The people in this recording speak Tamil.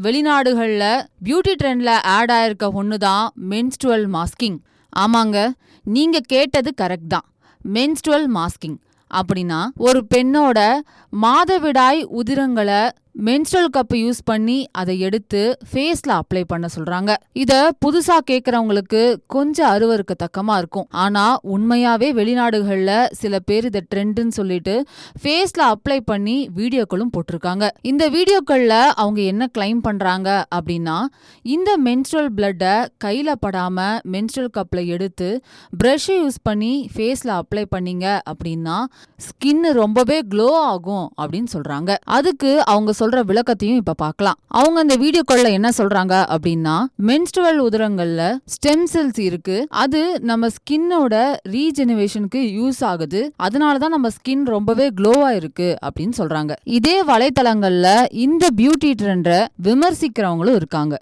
வெளிநாடுகள்ல பியூட்டி ட்ரெண்ட்ல ஆட் ஆயிருக்க ஒண்ணுதான் மென்ஸ்ட்ருவல் மாஸ்கிங். ஆமாங்க, நீங்க கேட்டது கரெக்ட் தான். மென்ஸ்ட்ருவல் மாஸ்கிங் அப்படின்னா ஒரு பெண்ணோட மாதவிடாய் உதிரங்களை மென்ஸ்ட்ரல் கப் யூஸ் பண்ணி அதை எடுத்து ஃபேஸ்ல அப்ளை பண்ண சொல்றாங்க. இத புதுசா கேக்குறவங்களுக்கு கொஞ்சம் அருவருக்கத்தக்கமா இருக்கும். ஆனா உண்மையாவே வெளிநாடுகள்ல சில பேர் இத ட்ரெண்ட்னு சொல்லிட்டு ஃபேஸ்ல அப்ளை பண்ணி வீடியோக்களும் போட்டிருக்காங்க. இந்த வீடியோக்கள்ல அவங்க என்ன கிளைம் பண்றாங்க அப்படின்னா, இந்த மென்ஸ்ட்ரல் பிளட்டை கையில படாம மென்ஸ்ட்ரல் கப்ல எடுத்து பிரஷ் யூஸ் பண்ணி ஃபேஸ்ல அப்ளை பண்ணீங்க அப்படின்னா ஸ்கின் ரொம்பவே க்ளோ ஆகும் அப்படின்னு சொல்றாங்க. அதுக்கு அவங்க சொல்ற விளக்கத்தையும் இப்ப பார்க்கலாம். அவங்க இந்த வீடியோக்குள்ள என்ன சொல்றாங்க அப்படின்னா, மென்ஸ்ட்ருவல் உதிரங்கள்ல ஸ்டெம் செல்ஸ் இருக்கு. அது நம்ம ஸ்கின்னோட ரீஜெனரேஷனுக்கு யூஸ் ஆகுது. அதனாலதான் நம்ம ஸ்கின் ரொம்பவே க்ளோவா இருக்கு அப்படின்னு சொல்றாங்க. இதே வலைத்தளங்கள்ல இந்த பியூட்டி ட்ரெண்ட விமர்சிக்கிறவங்களும் இருக்காங்க.